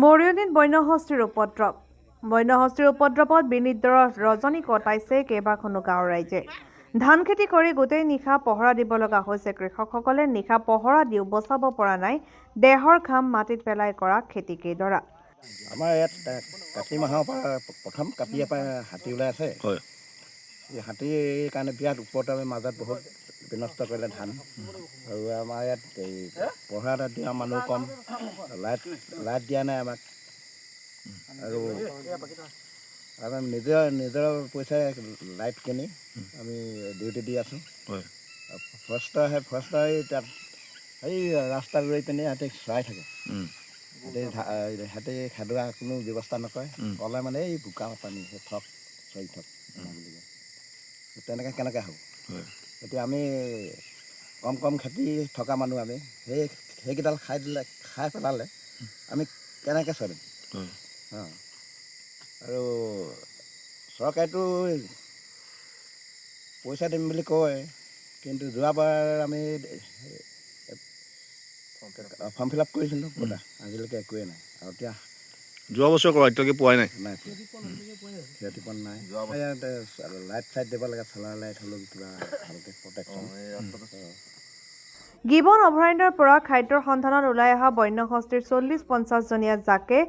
মৰিয়নিত বন্যহস্তীৰ উপদ্ৰৱ। বন্যহস্তীৰ উপদ্ৰৱত বিনিদ্ৰৰ ৰজনী কটাইছে কেইবাখনো গাঁৱৰ ৰাইজে। ধান খেতি কৰি গোটেই নিশা পহৰা দিব লগা হৈছে কৃষকসকলে। নিশা পহৰা দিও বচাব পৰা নাই দেহৰ ঘাম মাটিত পেলাই কৰা খেতিকেইডৰা। আমাৰ ইয়াত কাতি মাহৰ পৰা প্ৰথম কাতিৰ পৰা হাতী ওলাই আছে। এই হাতীৰ কাৰণে বিৰাট ওপৰত মাজত বহুত বিনষ্ট কৰিলে ধান। আৰু আমাৰ ইয়াত এই পহৰা দিয়া মানুহ কম, লাইট দিয়া নাই আমাক। আৰু আমি নিজৰ পইচাৰে লাইট কিনি আমি ডিউটি দি আছোঁ। ফৰেষ্টাৰ আহে, ফৰেষ্টাৰ তাত এই ৰাস্তা ৰৈ পিনে সিহঁতে চৰাই থাকে। সিহঁতে খেদোৱা কোনো ব্যৱস্থা নকৰে। ক'লে মানে এই বোকা পানী থক চৰি থক তেনেকৈ কেনেকৈ হ'ব। এতিয়া আমি কম খেতি থকা মানুহ, আমি সেইকেইডাল খাই পেলালে আমি কেনেকৈ চলিম। আৰু চৰকাৰেতো পইচা দিম বুলি কয়, কিন্তু যোৱাবাৰ আমি ফৰ্ম ফিল আপ কৰিছিলোঁ, আজিলৈকে একোৱেই নাই। আৰু এতিয়া যোৱা বছৰ কৰা এতিয়ালৈকে পোৱাই নাই। ক্ষতিপূৰণ নাই। ইয়াত লাইট চাইট দিব লাগে, চলাৰ লাইট হ'লেও কিবা ভালকৈ প্ৰটেকশ্যন। গিবন অভয়াৰণ্যৰ পৰা খাদ্যৰ সন্ধানত ওলাই অহা বন্যহস্তীৰ 40-50 জনীয়া জাকে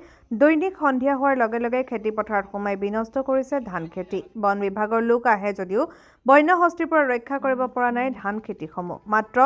দৈনিক সন্ধিয়া হোৱাৰ লগে লগে খেতিপথাৰত সোমাই বিনষ্ট কৰিছে ধান খেতি। বন বিভাগৰ লোক আহে যদিও বন্যহস্তীৰ পৰা ৰক্ষা কৰিব পৰা নাই ধান খেতিসমূহ। মাত্ৰ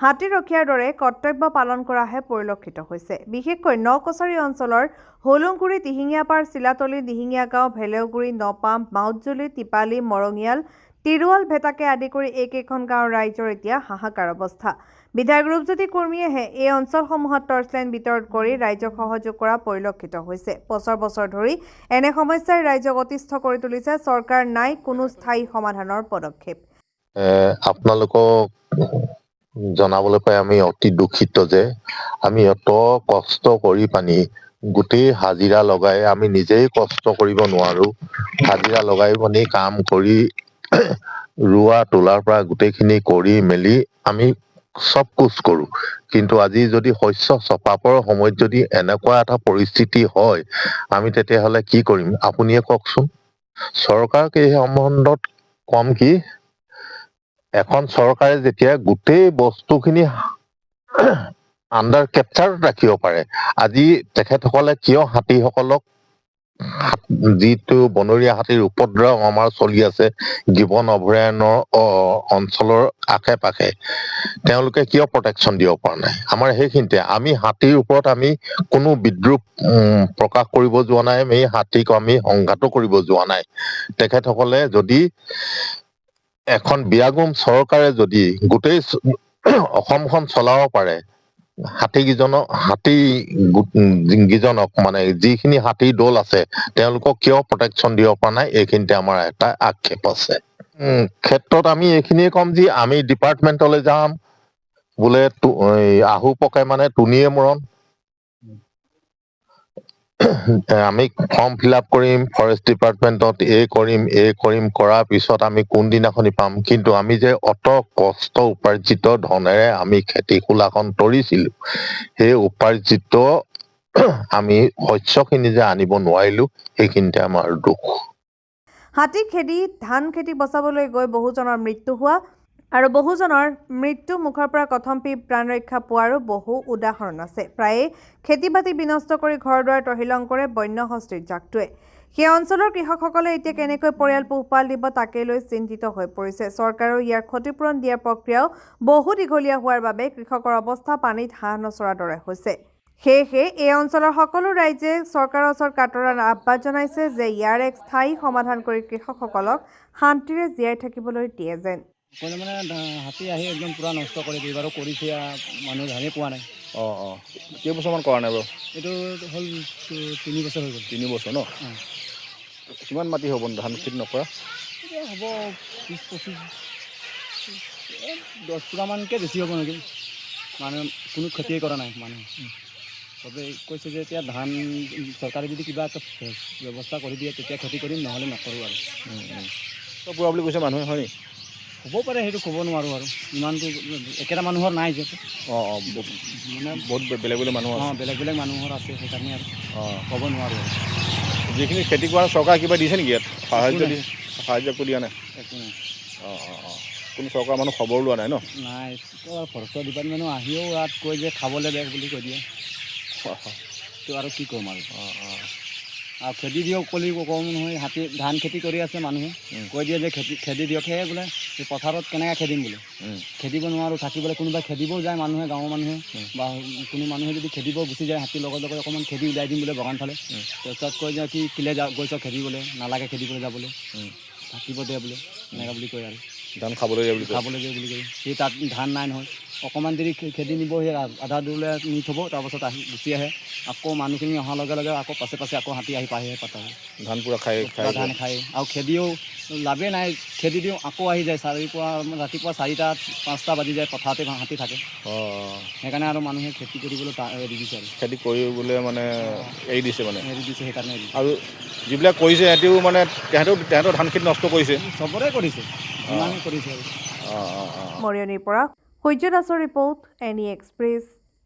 হাতী ৰখীয়াৰ দৰে কৰ্তব্য পালন কৰাহে পৰিলক্ষিত হৈছে। বিশেষকৈ নকছাৰী অঞ্চলৰ হোলংগুৰি, দিহিঙীয়াপাৰ, চিলাতলি, দিহিঙীয়া গাঁও, ভেলেউগুৰি, নপাম, মাউতজুলি, টিপালি, মৰঙিয়াল, তিৰুৱাল, ভেটাকে আদি কৰি এইকেইখন গাঁৱৰ ৰাইজৰ এতিয়া হাহাকাৰ অৱস্থা। বিধায়ক ৰূপজ্যোতি কুৰ্মীয়েহে এই অঞ্চলসমূহত টৰ্চ লাইন বিতৰণ কৰি ৰাইজক সহযোগ কৰা পৰিলক্ষিত হৈছে। বছৰ বছৰ ধৰি এনে সমস্যাই ৰাইজক অতিষ্ঠ কৰি তুলিছে। চৰকাৰ নাই কোনো স্থায়ী সমাধানৰ পদক্ষেপ। আপোনালোকক জনাবলৈ পাই আমি অতি দুখিত যে আমি অত কষ্ট কৰি পানি গোটেই হাজিৰা লগাই আমি নিজেই কষ্ট কৰিব নোৱাৰো। হাজিৰা লগাই পানি কাম কৰি ৰোৱা তোলাৰ পৰা গোটেইখিনি কৰি মেলি আমি চব কোচ কৰো, কিন্তু আজি যদি শস্য চপাবৰ সময়ত যদি এনেকুৱা এটা পৰিস্থিতি হয়, আমি তেতিয়াহ'লে কি কৰিম আপুনিয়ে কওকচোন। চৰকাৰক এই সম্বন্ধত কম কি, এখন চৰকাৰে যেতিয়া গোটেই বস্তুখিনি আণ্ডাৰ কেপচাৰত ৰাখিব পাৰে, আজি তেখেতসকলে কিয় হাতীসকলক, যিটো বনৰীয়া হাতীৰ উপদ্ৰৱ আমাৰ চলি আছে গিবন অভয়াৰণ্যৰ অঞ্চলৰ আশে পাশে, তেওঁলোকে কিয় প্ৰটেকশ্যন দিব পৰা নাই। আমাৰ সেইখিনিতে আমি হাতীৰ ওপৰত আমি কোনো বিদ্ৰোহ প্ৰকাশ কৰিব যোৱা নাই, আমি হাতীক আমি সংঘাতো কৰিব যোৱা নাই। তেখেতসকলে যদি এখন বিয়াগোম চৰকাৰে যদি গোটেই অসমখন চলাব পাৰে, হাতীকেইজনক মানে যিখিনি হাতীৰ দল আছে তেওঁলোকক কিয় প্ৰটেকশ্যন দিব পৰা নাই, এইখিনিতে আমাৰ এটা আক্ষেপ আছে। ক্ষেত্ৰত আমি এইখিনিয়ে ক'ম যে আমি ডিপাৰ্টমেণ্টলৈ যাম, বোলে আহু পকে মানে টুনিয়ে মৰণ, আমি ফৰ্ম ফিল আপ কৰিম ফৰেষ্ট ডিপাৰ্টমেণ্টত, এই কৰিম কৰাৰ পিছত আমি কোনদিনাখনি পাম। কিন্তু আমি যে অত কষ্ট উপাৰ্জিত ধনেৰে আমি খেতি খোলাখন তৰিছিলো, সেই উপাৰ্জিত আমি শস্যখিনি যে আনিব নোৱাৰিলো, সেইখিনিতে আমাৰ দুখ। হাতী খেদি ধান খেতি বচাবলৈ গৈ বহুজনৰ মৃত্যু হোৱা আৰু বহুজনৰ মৃত্যু মুখৰ পৰা কথমপি প্ৰাণ ৰক্ষা পোৱাৰো বহু উদাহৰণ আছে। প্ৰায়ে খেতি বাতি বিনষ্ট কৰি ঘৰ দুৱাৰ তহিলং কৰে বন্যহস্তীৰ জাকটোৱে। সেই অঞ্চলৰ কৃষকসকলে এতিয়া কেনেকৈ পৰিয়াল পোহপাল দিব তাকে লৈ চিন্তিত হৈ পৰিছে। চৰকাৰেও ইয়াৰ ক্ষতিপূৰণ দিয়াৰ প্ৰক্ৰিয়াও বহু দীঘলীয়া হোৱাৰ বাবে কৃষকৰ অৱস্থা পানীত হাঁহ নচৰাৰ দৰে হৈছে। সেয়েহে এই অঞ্চলৰ সকলো ৰাইজে চৰকাৰৰ ওচৰত কাতৰাৰ আহ্বান জনাইছে যে ইয়াৰ এক স্থায়ী সমাধান কৰি কৃষকসকলক শান্তিৰে জীয়াই থাকিবলৈ দিয়ে যেন। মানে হাতী আহি একদম পুৰা নষ্ট কৰি দিয়ে, বাৰু কৰিছে মানুহ ধানেই পোৱা নাই। কেইবছৰমান কৰা নাই বাৰু? এইটো হ'ল 3 বছৰ হৈ গ'ল। 3 বছৰ ন? কিমান মাটি হ'ব ধান খেতি নকৰা? এতিয়া হ'ব 20-25 10 বিঘামানকৈ বেছি হ'ব নেকি। মানুহে কোনো খেতিয়ে কৰা নাই। মানুহে চবেই কৈছে যে এতিয়া ধান চৰকাৰে যদি কিবা এটা ব্যৱস্থা কৰি দিয়ে তেতিয়া খেতি কৰিম, নহ'লে নকৰোঁ আৰু। পুৰা বুলি কৈছে মানুহে, হয় নি? হ'ব পাৰে, সেইটো ক'ব নোৱাৰোঁ আৰু ইমানটো একেটা মানুহৰ নাই যে মানে বহুত বেলেগ বেলেগ মানুহ আছে। বেলেগ বেলেগ মানুহৰ আছে, সেইকাৰণে আৰু ক'ব নোৱাৰোঁ আৰু। যিখিনি খেতি কৰা চৰকাৰে কিবা দিছে নেকি ইয়াত সাহায্যটো দিয়া নাই? একো নাই। কোনো চৰকাৰ মানুহ খবৰ লোৱা নাই ন? নাই, ফৰেষ্টৰ ডিপাৰ্টমেণ্টো আহিও ইয়াত কৈ যে খাবলৈ বেগ বুলি কৈ দিয়ে। তো আৰু কি ক'ম আৰু। আৰু খেদি দিয়ক বুলি কওঁ নহয়, ধান খেতি কৰি আছে মানুহে, কৈ দিয়ে যে খেদি দিয়ক, সেয়ে বোলে পথাৰত কেনেকৈ খেদিম বোলে, খেদিব নোৱাৰোঁ থাকিবলৈ। কোনোবাই খেদিবও যায় মানুহে, গাঁৱৰ মানুহে বা কোনো মানুহে যদি খেদিব গুচি যায় হাতীৰ লগত অকণমান খেদি উলিয়াই দিম বোলে বাগান ফালে। তাৰপিছত কৈ যে কি কিলে গৈছ খেদিবলৈ, নালাগে খেদিবলৈ যাবলৈ, থাকিব দে বোলে, এনেকৈ বুলি কয় আৰু। ধান খাবলৈ দিয়ে বুলি কয়। খাবলৈ দিয়ে বুলি কয়। সেই তাত ধান নাই নহয়, অকণমান দেৰি খেদি নিব, সেই আধা দূৰলৈ নি থ'ব, তাৰপাছত গুচি আহে। আকৌ মানুহখিনি অহাৰ লগে লগে আকৌ পাছে আকৌ হাতী আহি পায়হে পাতাহে। ধান পূৰা খাই ধান খায় আৰু খেদিও লাভেই নাই, খেদি দিওঁ আকৌ আহি যায়। ৰাতিপুৱা 4টা 5টা বাজি যায়, পথাৰতে হাতী থাকে। সেইকাৰণে আৰু মানুহে খেতি কৰিবলৈ এৰি দিছে আৰু। খেতি কৰিবলৈ মানে এৰি দিছে মানে। এৰি দিছে সেইকাৰণে। আৰু যিবিলাক কৰিছে সিহঁতেও মানে তেহেঁতৰ ধান খেতি নষ্ট কৰিছে। চবৰে কৰিছে, ইমানেই কৰিছে আৰু। মৰিয়নিৰ পৰা সূৰ্য দাসৰ ৰিপৰ্ট, NE এক্সপ্ৰেছ।